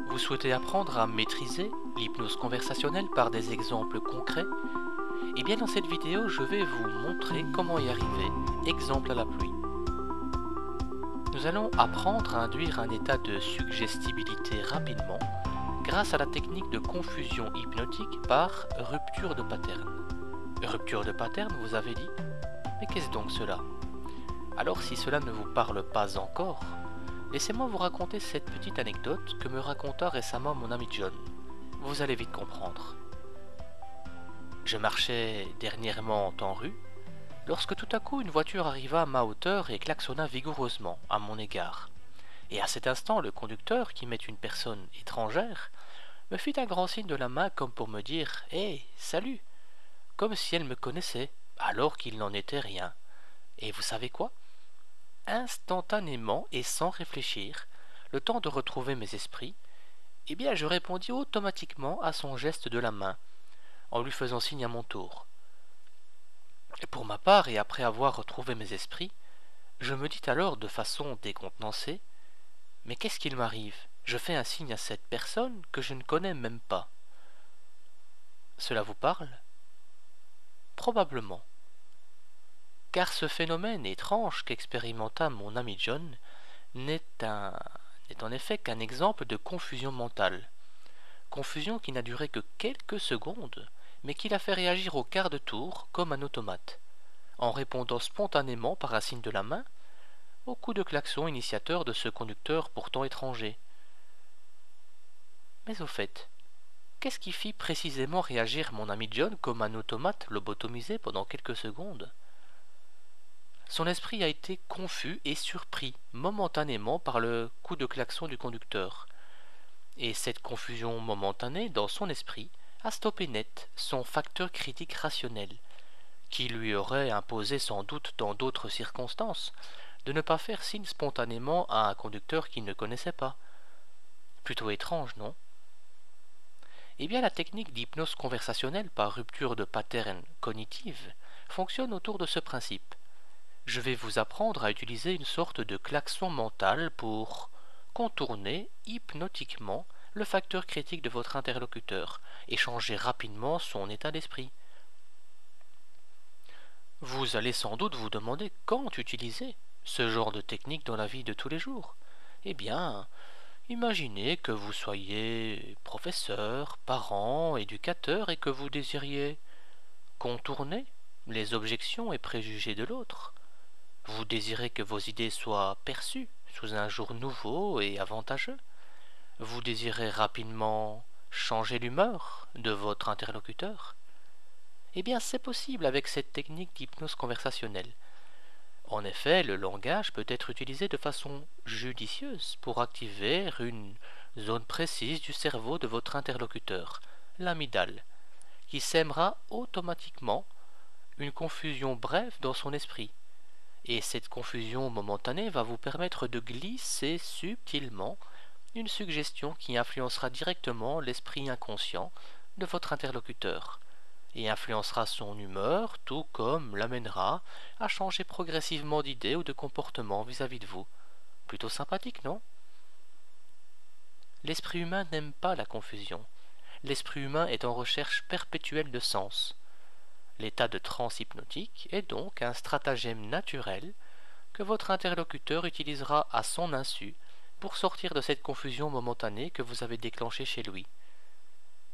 Vous souhaitez apprendre à maîtriser l'hypnose conversationnelle par des exemples concrets? Eh bien dans cette vidéo, je vais vous montrer comment y arriver, exemple à la pluie. Nous allons apprendre à induire un état de suggestibilité rapidement grâce à la technique de confusion hypnotique par rupture de pattern. Rupture de pattern, vous avez dit? Mais qu'est-ce donc cela? Alors si cela ne vous parle pas encore, laissez-moi vous raconter cette petite anecdote que me raconta récemment mon ami John. Vous allez vite comprendre. Je marchais dernièrement en rue, lorsque tout à coup une voiture arriva à ma hauteur et klaxonna vigoureusement à mon égard. Et à cet instant, le conducteur, qui m'est une personne étrangère, me fit un grand signe de la main comme pour me dire « Hé, salut !» comme si elle me connaissait, alors qu'il n'en était rien. Et vous savez quoi? Instantanément et sans réfléchir, le temps de retrouver mes esprits, eh bien je répondis automatiquement à son geste de la main, en lui faisant signe à mon tour. Et pour ma part, et après avoir retrouvé mes esprits, je me dis alors de façon décontenancée, « Mais qu'est-ce qu'il m'arrive? Je fais un signe à cette personne que je ne connais même pas. » Cela vous parle? Probablement. Car ce phénomène étrange qu'expérimenta mon ami John n'est en effet qu'un exemple de confusion mentale. Confusion qui n'a duré que quelques secondes, mais qui l'a fait réagir au quart de tour comme un automate, en répondant spontanément par un signe de la main au coup de klaxon initiateur de ce conducteur pourtant étranger. Mais au fait, qu'est-ce qui fit précisément réagir mon ami John comme un automate lobotomisé pendant quelques secondes? Son esprit a été confus et surpris momentanément par le coup de klaxon du conducteur. Et cette confusion momentanée dans son esprit a stoppé net son facteur critique rationnel, qui lui aurait imposé sans doute dans d'autres circonstances de ne pas faire signe spontanément à un conducteur qu'il ne connaissait pas. Plutôt étrange, non? Eh bien la technique d'hypnose conversationnelle par rupture de pattern cognitive fonctionne autour de ce principe. Je vais vous apprendre à utiliser une sorte de klaxon mental pour contourner hypnotiquement le facteur critique de votre interlocuteur et changer rapidement son état d'esprit. Vous allez sans doute vous demander quand utiliser ce genre de technique dans la vie de tous les jours. Eh bien, imaginez que vous soyez professeur, parent, éducateur et que vous désiriez contourner les objections et préjugés de l'autre. Vous désirez que vos idées soient perçues sous un jour nouveau et avantageux. Vous désirez rapidement changer l'humeur de votre interlocuteur. Eh bien, c'est possible avec cette technique d'hypnose conversationnelle. En effet, le langage peut être utilisé de façon judicieuse pour activer une zone précise du cerveau de votre interlocuteur, l'amygdale, qui sèmera automatiquement une confusion brève dans son esprit. Et cette confusion momentanée va vous permettre de glisser subtilement une suggestion qui influencera directement l'esprit inconscient de votre interlocuteur et influencera son humeur, tout comme l'amènera à changer progressivement d'idée ou de comportement vis-à-vis de vous. Plutôt sympathique, non? L'esprit humain n'aime pas la confusion. L'esprit humain est en recherche perpétuelle de sens. L'état de transe hypnotique est donc un stratagème naturel que votre interlocuteur utilisera à son insu pour sortir de cette confusion momentanée que vous avez déclenchée chez lui.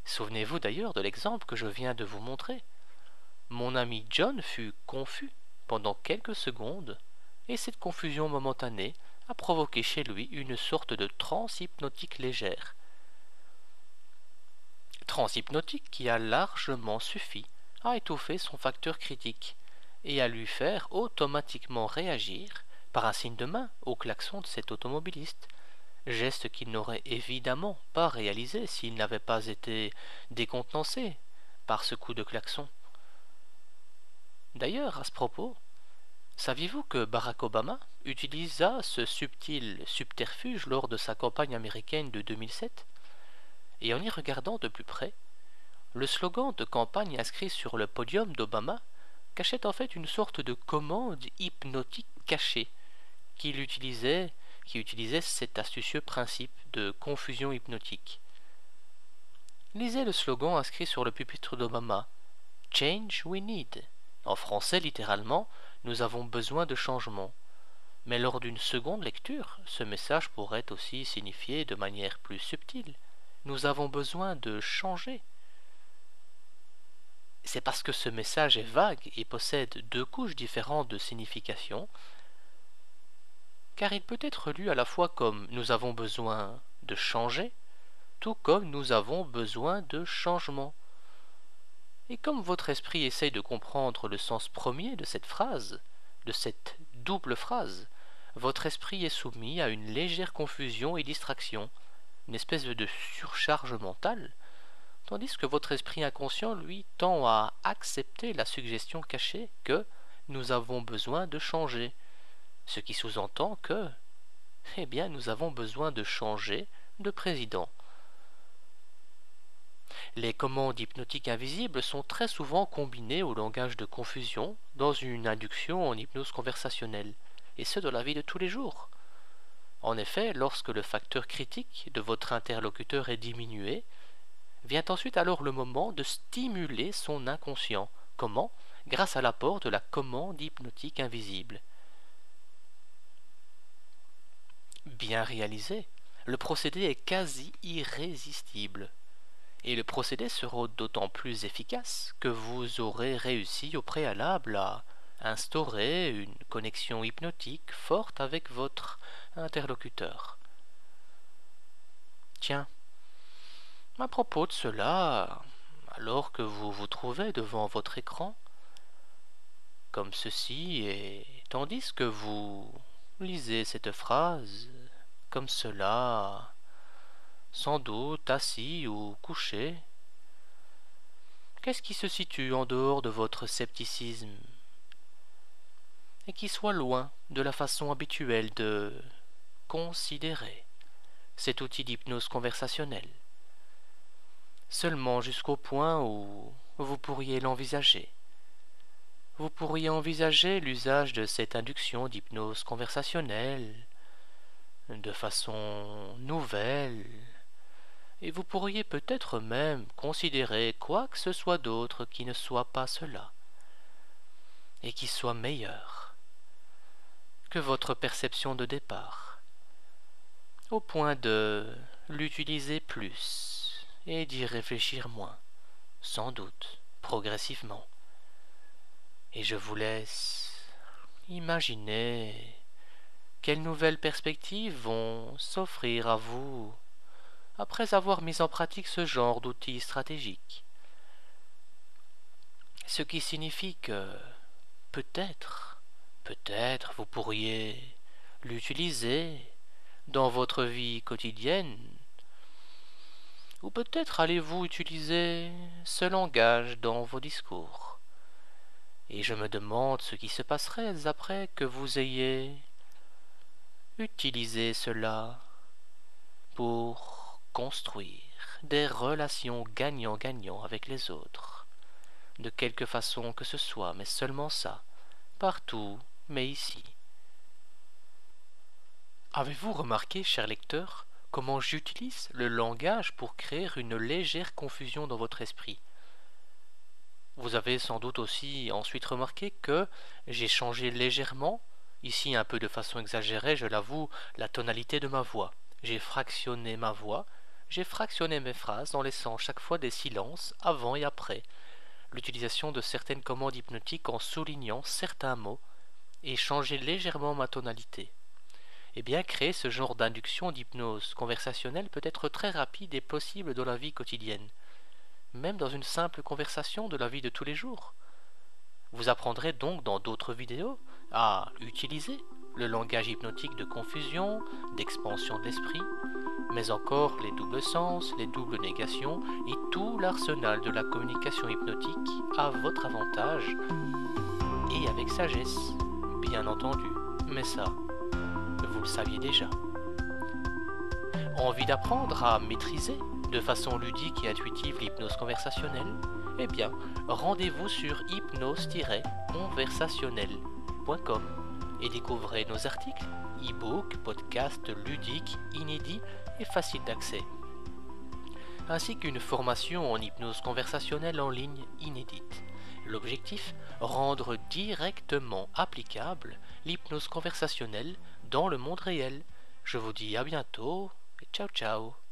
Souvenez-vous d'ailleurs de l'exemple que je viens de vous montrer. Mon ami John fut confus pendant quelques secondes et cette confusion momentanée a provoqué chez lui une sorte de transe hypnotique légère. Transe hypnotique qui a largement suffi à étouffer son facteur critique et à lui faire automatiquement réagir par un signe de main au klaxon de cet automobiliste, geste qu'il n'aurait évidemment pas réalisé s'il n'avait pas été décontenancé par ce coup de klaxon. D'ailleurs, à ce propos, saviez-vous que Barack Obama utilisa ce subtil subterfuge lors de sa campagne américaine de 2007? Et en y regardant de plus près, le slogan de campagne inscrit sur le podium d'Obama cachait en fait une sorte de commande hypnotique cachée qu'il utilisait qui utilisait cet astucieux principe de confusion hypnotique. Lisez le slogan inscrit sur le pupitre d'Obama. Change we need. En français, littéralement, nous avons besoin de changement. Mais lors d'une seconde lecture, ce message pourrait aussi signifier de manière plus subtile. Nous avons besoin de changer. C'est parce que ce message est vague et possède deux couches différentes de signification, car il peut être lu à la fois comme nous avons besoin de changer, tout comme nous avons besoin de changement. Et comme votre esprit essaye de comprendre le sens premier de cette phrase, de cette double phrase, votre esprit est soumis à une légère confusion et distraction, une espèce de surcharge mentale, tandis que votre esprit inconscient, lui, tend à accepter la suggestion cachée que nous avons besoin de changer, ce qui sous-entend que, eh bien, nous avons besoin de changer de président. Les commandes hypnotiques invisibles sont très souvent combinées au langage de confusion dans une induction en hypnose conversationnelle, et ce dans la vie de tous les jours. En effet, lorsque le facteur critique de votre interlocuteur est diminué, vient ensuite alors le moment de stimuler son inconscient. Comment? Grâce à l'apport de la commande hypnotique invisible. Bien réalisé, le procédé est quasi irrésistible. Et le procédé sera d'autant plus efficace que vous aurez réussi au préalable à instaurer une connexion hypnotique forte avec votre interlocuteur. Tiens, à propos de cela, alors que vous vous trouvez devant votre écran, comme ceci, et tandis que vous lisez cette phrase, comme cela, sans doute assis ou couché, qu'est-ce qui se situe en dehors de votre scepticisme et qui soit loin de la façon habituelle de considérer cet outil d'hypnose conversationnelle, seulement jusqu'au point où vous pourriez l'envisager. Vous pourriez envisager l'usage de cette induction d'hypnose conversationnelle de façon nouvelle, et vous pourriez peut-être même considérer quoi que ce soit d'autre qui ne soit pas cela, et qui soit meilleur que votre perception de départ, au point de l'utiliser plus et d'y réfléchir moins, sans doute, progressivement. Et je vous laisse imaginer quelles nouvelles perspectives vont s'offrir à vous après avoir mis en pratique ce genre d'outils stratégiques. Ce qui signifie que peut-être vous pourriez l'utiliser dans votre vie quotidienne, ou peut-être allez-vous utiliser ce langage dans vos discours. Et je me demande ce qui se passerait après que vous ayez utilisé cela pour construire des relations gagnant-gagnant avec les autres, de quelque façon que ce soit, mais seulement ça, partout, mais ici. Avez-vous remarqué, cher lecteur, comment j'utilise le langage pour créer une légère confusion dans votre esprit? Vous avez sans doute aussi ensuite remarqué que j'ai changé légèrement, ici un peu de façon exagérée, je l'avoue, la tonalité de ma voix. J'ai fractionné ma voix, j'ai fractionné mes phrases en laissant chaque fois des silences avant et après, l'utilisation de certaines commandes hypnotiques en soulignant certains mots et changé légèrement ma tonalité. Eh bien, créer ce genre d'induction d'hypnose conversationnelle peut être très rapide et possible dans la vie quotidienne, même dans une simple conversation de la vie de tous les jours. Vous apprendrez donc dans d'autres vidéos à utiliser le langage hypnotique de confusion, d'expansion de l'esprit, mais encore les doubles sens, les doubles négations et tout l'arsenal de la communication hypnotique à votre avantage et avec sagesse, bien entendu, mais ça, vous le saviez déjà. Envie d'apprendre à maîtriser de façon ludique et intuitive l'hypnose conversationnelle? Eh bien, rendez-vous sur hypnose-conversationnelle.com et découvrez nos articles, e-books, podcasts ludiques, inédits et faciles d'accès, ainsi qu'une formation en hypnose conversationnelle en ligne inédite. L'objectif, rendre directement applicable l'hypnose conversationnelle dans le monde réel. Je vous dis à bientôt et ciao ciao.